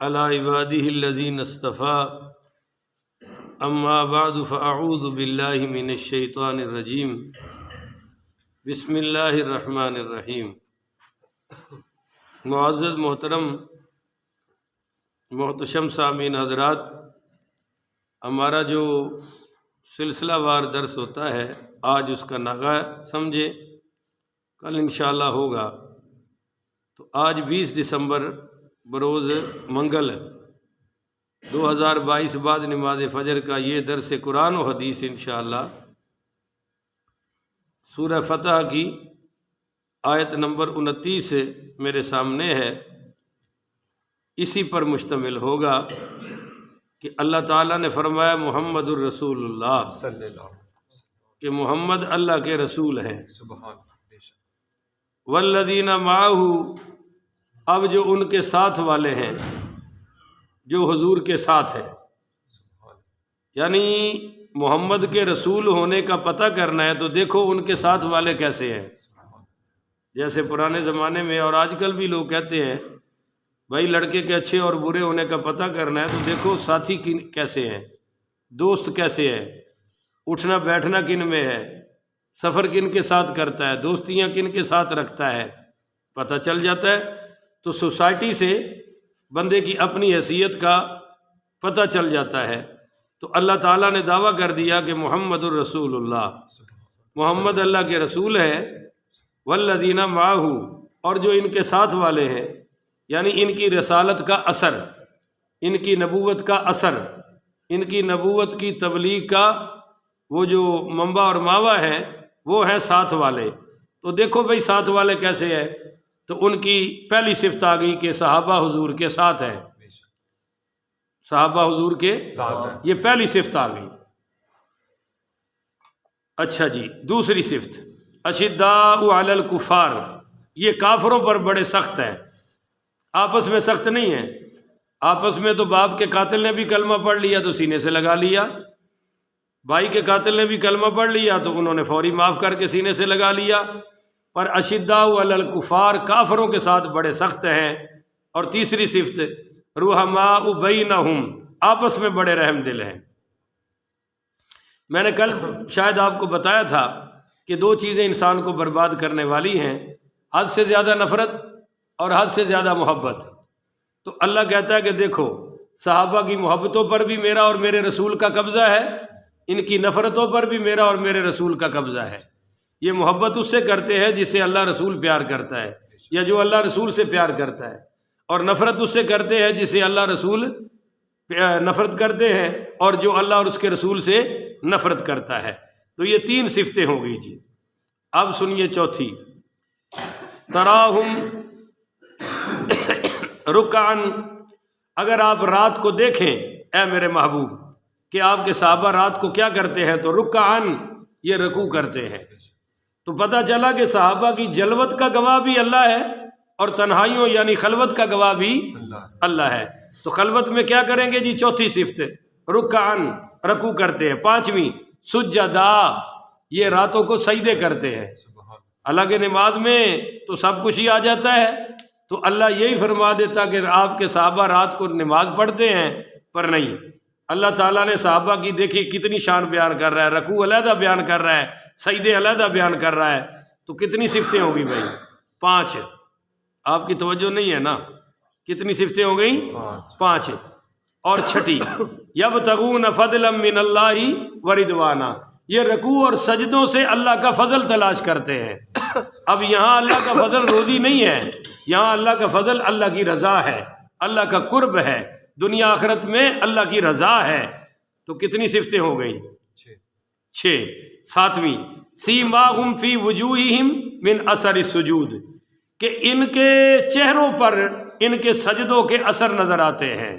علی عبادہ الذین اصطفى اما بعد فاعوذ باللہ من الشیطان الرجیم بسم اللہ الرحمن الرحیم۔ معزز محترم محتشم سامعین حضرات، ہمارا جو سلسلہ وار درس ہوتا ہے آج اس کا نغہ سمجھے، کل انشاءاللہ ہوگا۔ تو آج 20 دسمبر بروز منگل 2022 بعد نماز فجر کا یہ درس قرآن و حدیث انشاءاللہ سورہ فتح کی آیت نمبر 29 میرے سامنے ہے، اسی پر مشتمل ہوگا کہ اللہ تعالیٰ نے فرمایا محمد الرسول اللہ صلی اللہ علیہ وسلم کہ محمد اللہ کے رسول ہیں۔ سبحان اللہ۔ والذین معہ، اب جو ان کے ساتھ والے ہیں، جو حضور کے ساتھ ہیں، یعنی محمد کے رسول ہونے کا پتہ کرنا ہے تو دیکھو ان کے ساتھ والے کیسے ہیں۔ جیسے پرانے زمانے میں اور آج کل بھی لوگ کہتے ہیں بھائی لڑکے کے اچھے اور برے ہونے کا پتہ کرنا ہے تو دیکھو ساتھی کیسے ہیں، دوست کیسے ہیں، اٹھنا بیٹھنا کن میں ہے، سفر کن کے ساتھ کرتا ہے، دوستیاں کن کے ساتھ رکھتا ہے، پتہ چل جاتا ہے۔ تو سوسائٹی سے بندے کی اپنی حیثیت کا پتہ چل جاتا ہے۔ تو اللہ تعالیٰ نے دعویٰ کر دیا کہ محمد الرسول اللہ، محمد اللہ کے رسول ہیں۔ والذین معہ، اور جو ان کے ساتھ والے ہیں، یعنی ان کی رسالت کا اثر، ان کی نبوت کا اثر، ان کی نبوت کی تبلیغ کا وہ جو منبع اور ماوا ہیں وہ ہیں ساتھ والے۔ تو دیکھو بھئی ساتھ والے کیسے ہیں، تو ان کی پہلی صفت آ گئی کہ صحابہ حضور کے ساتھ ہیں، صحابہ حضور کے ساتھ ہیں، یہ پہلی صفت آ گئی۔ اچھا جی، دوسری صفت اشداء علی الکفار، یہ کافروں پر بڑے سخت ہیں، آپس میں سخت نہیں ہیں۔ آپس میں تو باپ کے قاتل نے بھی کلمہ پڑھ لیا تو سینے سے لگا لیا، بھائی کے قاتل نے بھی کلمہ پڑھ لیا تو انہوں نے فوری معاف کر کے سینے سے لگا لیا۔ پر اشداء علی الکفار، کافروں کے ساتھ بڑے سخت ہیں۔ اور تیسری صفت رحماء بینہم، آپس میں بڑے رحم دل ہیں۔ میں نے کل شاید آپ کو بتایا تھا کہ دو چیزیں انسان کو برباد کرنے والی ہیں، حد سے زیادہ نفرت اور حد سے زیادہ محبت۔ تو اللہ کہتا ہے کہ دیکھو صحابہ کی محبتوں پر بھی میرا اور میرے رسول کا قبضہ ہے، ان کی نفرتوں پر بھی میرا اور میرے رسول کا قبضہ ہے۔ یہ محبت اس سے کرتے ہیں جسے اللہ رسول پیار کرتا ہے یا جو اللہ رسول سے پیار کرتا ہے، اور نفرت اس سے کرتے ہیں جسے اللہ رسول نفرت کرتے ہیں اور جو اللہ اور اس کے رسول سے نفرت کرتا ہے۔ تو یہ تین صفتیں ہو گئی جی۔ اب سنیے چوتھی، تراہم رکعن، اگر آپ رات کو دیکھیں اے میرے محبوب کہ آپ کے صحابہ رات کو کیا کرتے ہیں، تو رکعن، یہ رکوع کرتے ہیں۔ تو پتہ چلا کہ صحابہ کی جلوت کا گواہ بھی اللہ ہے اور تنہائیوں یعنی خلوت کا گواہ بھی اللہ ہے۔ تو خلوت میں کیا کریں گے جی؟ چوتھی صفت رکعن، رکوع کرتے ہیں۔ پانچویں سجدہ، یہ راتوں کو سجدے کرتے ہیں۔ اللہ کے نماز میں تو سب کچھ ہی آ جاتا ہے، تو اللہ یہی فرما دیتا کہ آپ کے صحابہ رات کو نماز پڑھتے ہیں، پر نہیں، اللہ تعالیٰ نے صحابہ کی دیکھی کتنی شان بیان کر رہا ہے، رکوع علیحدہ بیان کر رہا ہے، سجدے علیحدہ بیان کر رہا ہے۔ تو کتنی صفتیں ہوگی بھائی؟ 5۔ آپ کی توجہ نہیں ہے نا، کتنی صفتیں ہو گئیں؟ 5۔ اور چھٹی یبتغون فضلا من اللہ ورضوانا، یہ رکوع اور سجدوں سے اللہ کا فضل تلاش کرتے ہیں۔ اب یہاں اللہ کا فضل روزی نہیں ہے، یہاں اللہ کا فضل اللہ کی رضا ہے، اللہ کا قرب ہے، دنیا آخرت میں اللہ کی رضا ہے۔ تو کتنی صفتیں ہو گئیں؟ 6۔ 7ویں سیماہم فی وجوہہم من اثر السجود، کہ ان کے چہروں پر ان کے سجدوں کے اثر نظر آتے ہیں۔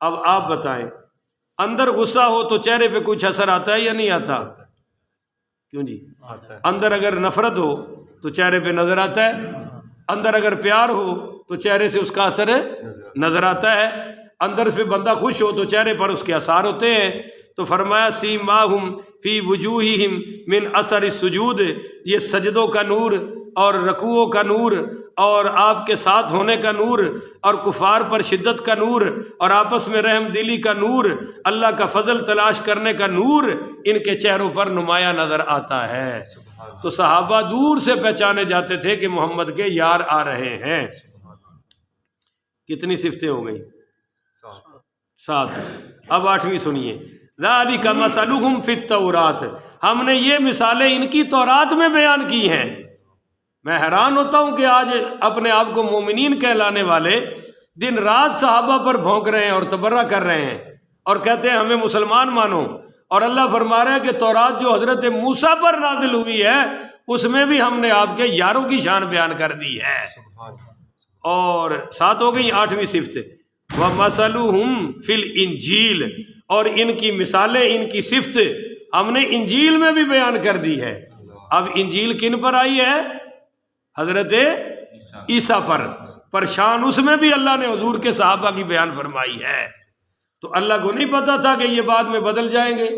اب آپ بتائیں، اندر غصہ ہو تو چہرے پہ کچھ اثر آتا ہے یا نہیں آتا؟ کیوں جی؟ اندر اگر نفرت ہو تو چہرے پہ نظر آتا ہے، اندر اگر پیار ہو تو چہرے سے اس کا اثر نظر آتا ہے، اندر سے بندہ خوش ہو تو چہرے پر اس کے اثار ہوتے ہیں۔ تو فرمایا سیماہم فی وجوہہم من اثر السجود، یہ سجدوں کا نور اور رکوعوں کا نور اور آپ کے ساتھ ہونے کا نور اور کفار پر شدت کا نور اور آپس میں رحم دلی کا نور، اللہ کا فضل تلاش کرنے کا نور ان کے چہروں پر نمایاں نظر آتا ہے۔ تو صحابہ دور سے پہچانے جاتے تھے کہ محمد کے یار آ رہے ہیں۔ کتنی صفتیں ہو گئی؟ 7۔ اب 8ویں سنیے، ذالک مثلہم فی التوراۃ، ہم نے یہ مثالیں ان کی تورات میں بیان کی ہیں۔ میں حیران ہوتا ہوں کہ آج اپنے آپ کو مومنین کہلانے والے دن رات صحابہ پر بھونک رہے ہیں اور تبرہ کر رہے ہیں اور کہتے ہیں ہمیں مسلمان مانو، اور اللہ فرما رہا ہے کہ تورات جو حضرت موسیٰ پر نازل ہوئی ہے اس میں بھی ہم نے آپ کے یاروں کی شان بیان کر دی ہے۔ اور 7 ہو گئی، 8ویں صفت وَمَثَلُهُمْ فِي الْإِنْجِيلِ، اور ان کی مثالیں، ان کی صفت ہم نے انجیل میں بھی بیان کر دی ہے۔ اب انجیل کن پر آئی ہے؟ حضرت عیسیٰ پر شان اس میں بھی اللہ نے حضور کے صحابہ کی بیان فرمائی ہے۔ تو اللہ کو نہیں پتا تھا کہ یہ بعد میں بدل جائیں گے،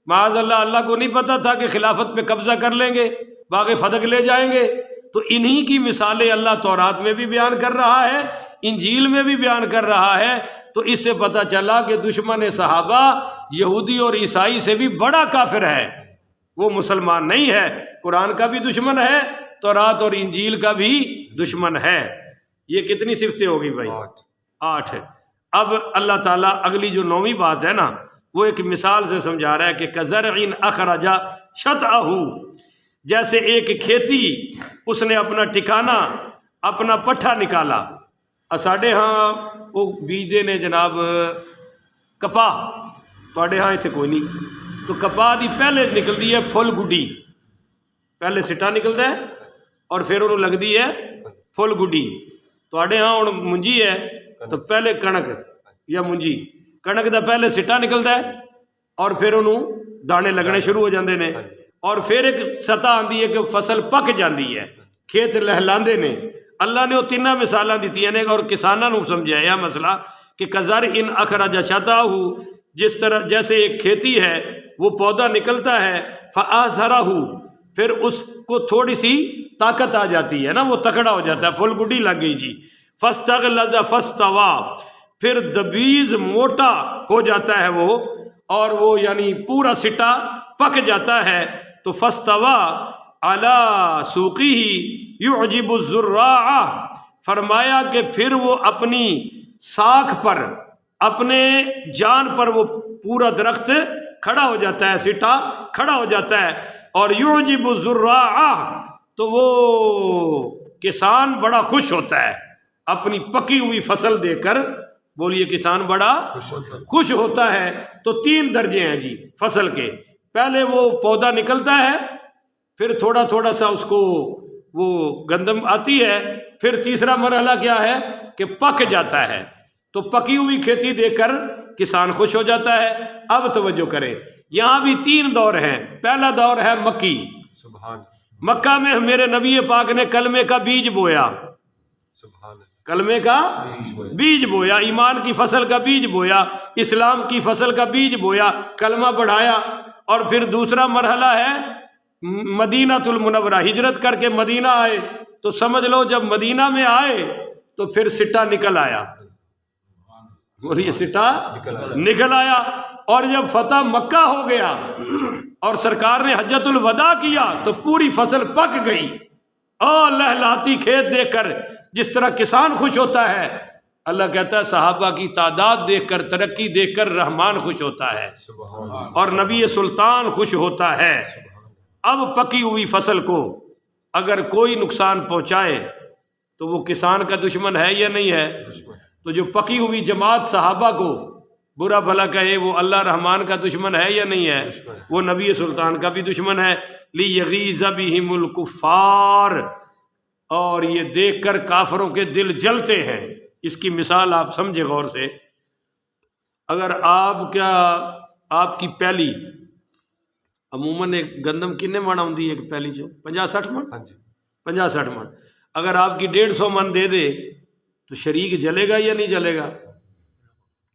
معاذ اللہ، اللہ کو نہیں پتا تھا کہ خلافت پہ قبضہ کر لیں گے، باغ فتح لے جائیں گے۔ تو انہی کی مثالیں اللہ تورات میں بھی بیان کر رہا ہے، انجیل میں بھی بیان کر رہا ہے۔ تو اس سے پتہ چلا کہ دشمن صحابہ یہودی اور عیسائی سے بھی بڑا کافر ہے، وہ مسلمان نہیں ہے، قرآن کا بھی دشمن ہے، تورات اور انجیل کا بھی دشمن ہے۔ یہ کتنی صفتیں ہوگی بھائی؟ 8۔ اب اللہ تعالیٰ اگلی جو 9ویں بات ہے نا، وہ ایک مثال سے سمجھا رہا ہے کہ کزرع اخرج شطأہ، جیسے ایک کھیتی اس نے اپنا ٹھکانہ، اپنا پٹھا نکالا۔ ساڈے ہاں وہ بیجتے نے جناب کپاہ، تواڈے ہاں اتنے کوئی نہیں، تو کپاہ دی پہلے نکلتی ہے پھل گڈی، پہلے سٹا نکلتا ہے اور پھر انہوں لگتی ہے پھل گڈی۔ تواڈے ہاں ہن منجی ہے تو پہلے کنک یا منجی، کنک دا پہلے سٹا نکلتا ہے اور پھر انہوں دانے لگنے شروع ہو جاندے نے، اور پھر ایک سطح آندی ہے کہ فصل پک جاندی ہے، کھیت لہلاندے نے۔ اللہ نے وہ تینوں مثالاں دیتی ہیں اور کساناں نوں سمجھایا مسئلہ کہ کزرع اخرج شطأہ، جس طرح جیسے ایک کھیتی ہے وہ پودا نکلتا ہے، فآزرہ، پھر اس کو تھوڑی سی طاقت آ جاتی ہے نا، وہ تکڑا ہو جاتا ہے، پھل گڈی لگ گئی جی، فاستغلظ فاستوى، پھر دبیز موٹا ہو جاتا ہے وہ، اور وہ یعنی پورا سٹا پک جاتا ہے، تو فاستوى علی سوقہ یعجب الزراع، فرمایا کہ پھر وہ اپنی ساکھ پر، اپنے جان پر وہ پورا درخت کھڑا ہو جاتا ہے، سٹا کھڑا ہو جاتا ہے، اور یعجب الزراع، تو وہ کسان بڑا خوش ہوتا ہے اپنی پکی ہوئی فصل دے کر۔ بولیے کسان بڑا خوش ہوتا ہے۔ تو 3 درجے ہیں جی فصل کے، پہلے وہ پودا نکلتا ہے، پھر تھوڑا تھوڑا سا اس کو وہ گندم آتی ہے، پھر تیسرا مرحلہ کیا ہے کہ پک جاتا ہے، تو پکی ہوئی کھیتی دے کر کسان خوش ہو جاتا ہے۔ اب توجہ کریں، یہاں بھی 3 دور ہیں۔ پہلا دور ہے مکی، مکہ میں میرے نبی پاک نے کلمے کا بیج بویا، کلمے کا بیج بویا، ایمان کی فصل کا بیج بویا، اسلام کی فصل کا بیج بویا، کلمہ پڑھایا۔ اور پھر دوسرا مرحلہ ہے مدینہ المنورہ، ہجرت کر کے مدینہ آئے، تو سمجھ لو جب مدینہ میں آئے تو پھر سٹا نکل آیا، بولیے سٹا نکل آیا۔ اور جب فتح مکہ ہو گیا اور سرکار نے حجۃ الوداع کیا تو پوری فصل پک گئی، اور لہلاتی کھیت دیکھ کر جس طرح کسان خوش ہوتا ہے، اللہ کہتا ہے صحابہ کی تعداد دیکھ کر، ترقی دیکھ کر رحمان خوش ہوتا ہے اور نبی سلطان خوش ہوتا ہے۔ اب پکی ہوئی فصل کو اگر کوئی نقصان پہنچائے تو وہ کسان کا دشمن ہے یا نہیں ہے؟ تو جو پکی ہوئی جماعت صحابہ کو برا بھلا کہے وہ اللہ رحمان کا دشمن ہے یا نہیں ہے؟ وہ نبی سلطان کا بھی دشمن ہے۔ لیغیظ بہم الکفار، اور یہ دیکھ کر کافروں کے دل جلتے ہیں۔ اس کی مثال آپ سمجھے غور سے، اگر آپ کی پیلی عموماً ایک گندم کنے من آتی ہے ایک پیلی چو 50-60 من، 50-60 من، اگر آپ کی 150 من دے دے تو شریک جلے گا یا نہیں جلے گا؟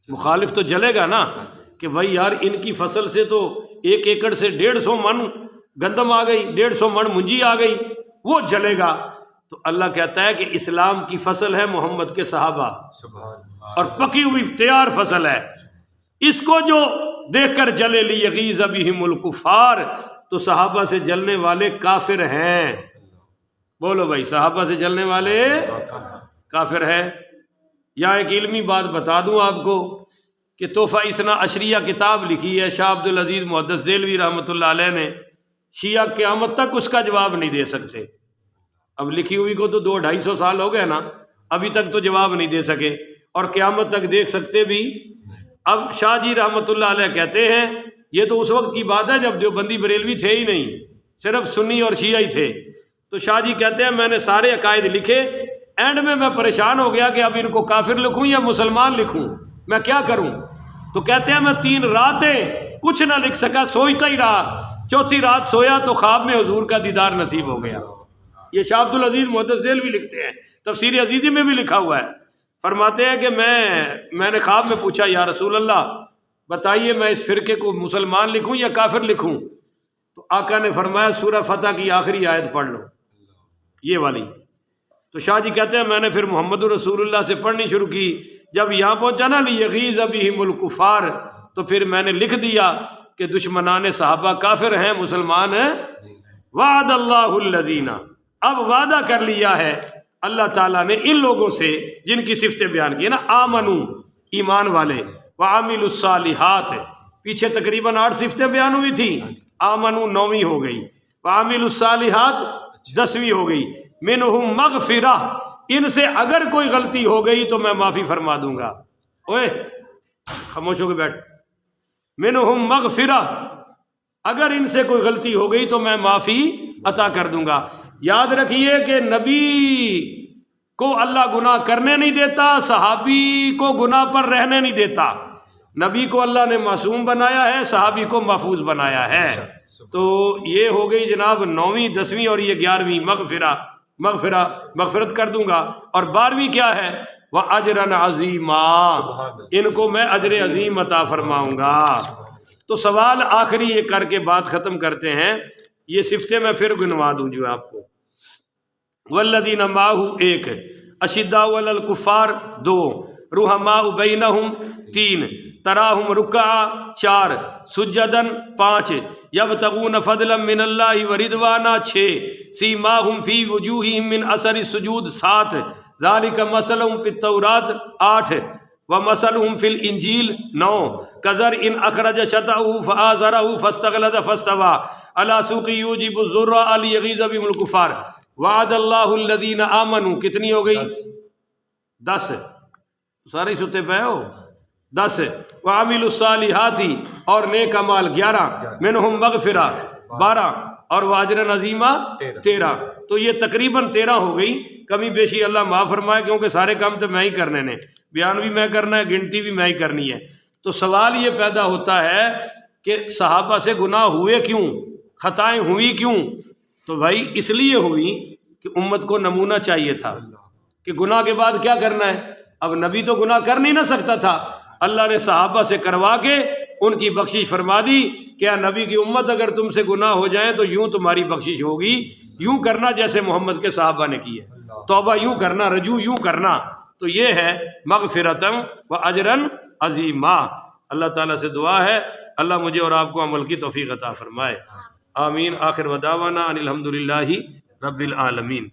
مخالف تو جلے گا نا، کہ بھائی یار ان کی فصل سے تو 1 ایکڑ سے 150 من گندم آ گئی، 150 من منجی آ گئی، وہ جلے گا۔ تو اللہ کہتا ہے کہ اسلام کی فصل ہے محمد کے صحابہ، اور پکی ہوئی تیار فصل ہے، اس کو جو دیکھ کر جلے لیغیظ بہم الکفار، تو صحابہ سے جلنے والے کافر ہیں۔ بولو بھائی، صحابہ سے جلنے والے کافر ہیں۔ یہاں ایک علمی بات بتا دوں آپ کو کہ تحفہ اثنا عشریہ کتاب لکھی ہے شاہ عبد العزیز محدث دہلوی رحمۃ اللہ علیہ نے، شیعہ قیامت تک اس کا جواب نہیں دے سکتے۔ اب لکھی ہوئی کو تو 200-250 سال ہو گئے نا، ابھی تک تو جواب نہیں دے سکے، اور قیامت تک دیکھ سکتے بھی۔ اب شاہ جی رحمۃ اللہ علیہ کہتے ہیں، یہ تو اس وقت کی بات ہے جب دیوبندی بریلوی تھے ہی نہیں، صرف سنی اور شیعہ ہی تھے۔ تو شاہ جی کہتے ہیں میں نے سارے عقائد لکھے، اینڈ میں پریشان ہو گیا کہ اب ان کو کافر لکھوں یا مسلمان لکھوں، میں کیا کروں؟ تو کہتے ہیں میں 3 راتیں کچھ نہ لکھ سکا، سوچتا ہی رہا، چوتھی رات سویا تو خواب میں حضور کا دیدار نصیب ہو گیا۔ یہ شاہ عبد العزیز محدث دہلوی لکھتے ہیں، تفسیر عزیزی میں بھی لکھا ہوا ہے۔ فرماتے ہیں کہ میں نے خواب میں پوچھا یا رسول اللہ بتائیے میں اس فرقے کو مسلمان لکھوں یا کافر لکھوں؟ تو آقا نے فرمایا سورہ فتح کی آخری آیت پڑھ لو، یہ والی۔ تو شاہ جی کہتے ہیں میں نے پھر محمد رسول اللہ سے پڑھنی شروع کی، جب یہاں پہنچا نا لیغیظ بہم الکفار، تو پھر میں نے لکھ دیا کہ دشمنان صحابہ کافر ہیں، مسلمان ہیں۔ وعد اللہ الذین، اب وعدہ کر لیا ہے اللہ تعالیٰ نے ان لوگوں سے جن کی صفتیں بیان کی نا، آمنو ایمان والے، وعاملوا الصالحات، پیچھے تقریباً 8 صفتیں بیان ہوئی تھی، آمنو 9ویں ہو گئی، وعاملوا الصالحات 10ویں ہو گئی، منہم مغفرہ، ان سے اگر کوئی غلطی ہو گئی تو میں معافی فرما دوں گا۔ اوے خاموش ہو کے بیٹھ، منہم مغفرہ، اگر ان سے کوئی غلطی ہو گئی تو میں معافی عطا کر دوں گا۔ یاد رکھیے کہ نبی کو اللہ گناہ کرنے نہیں دیتا، صحابی کو گناہ پر رہنے نہیں دیتا۔ نبی کو اللہ نے معصوم بنایا ہے، صحابی کو محفوظ بنایا ہے۔ تو یہ ہو گئی جناب 9ویں، 10ویں اور یہ 11ویں، مغفرت کر دوں گا۔ اور 12ویں کیا ہے؟ وَأَجْرًا عَظِيمًا، ان کو میں اجر عظیم عطا فرماؤں گا۔ تو سوال آخری یہ کر کے بات ختم کرتے ہیں، یہ صفتیں میں پھر گنوا دوں جو آپ کو۔ والذین معہ 1، اشداء علی الکفار 2، رحماء بینہم 3، تراہم رکعا 4، سجدن 5، یبتغون فضلا من اللہ ورضوانا 6، سیماہم فی وجوہہم من اثر السجود 7، ذالک مثلہم فی التوراۃ 8، ومثلہم فی الانجیل 9، کزرع اخرج شطأہ فآزرہ فاستغلظ فاستوى علی سوقہ یعجب الزراء لیغیظ بہم الکفار۔ وعد اللہ الذین آمنوا، کتنی ہو گئی؟ 10، سارے ستے پہ ہو 10، وعملوا الصالحات، اور نیک اعمال 11، منہم مغفرہ 12، اور واجرا عظیمہ 13۔ تو یہ تقریباً 13 ہو گئی، کمی بیشی اللہ معاف فرمائے، کیونکہ سارے کام تو میں ہی کرنے نے، بیان بھی میں کرنا ہے، گنتی بھی میں ہی کرنی ہے۔ تو سوال یہ پیدا ہوتا ہے کہ صحابہ سے گناہ ہوئے کیوں، خطائیں ہوئی کیوں؟ تو بھائی اس لیے ہوئی کہ امت کو نمونہ چاہیے تھا کہ گناہ کے بعد کیا کرنا ہے۔ اب نبی تو گناہ کر نہیں نہ سکتا تھا، اللہ نے صحابہ سے کروا کے ان کی بخشش فرما دی کہ اے نبی کی امت اگر تم سے گناہ ہو جائیں تو یوں تمہاری بخشش ہوگی، یوں کرنا جیسے محمد کے صحابہ نے کی ہے، توبہ یوں کرنا، رجوع یوں کرنا۔ تو یہ ہے مغفرتم و اجرن عظیما۔ اللہ تعالیٰ سے دعا ہے اللہ مجھے اور آپ کو عمل کی توفیق عطا فرمائے، آمین۔ آخر ودعوانا ان الحمد للہ رب العالمین۔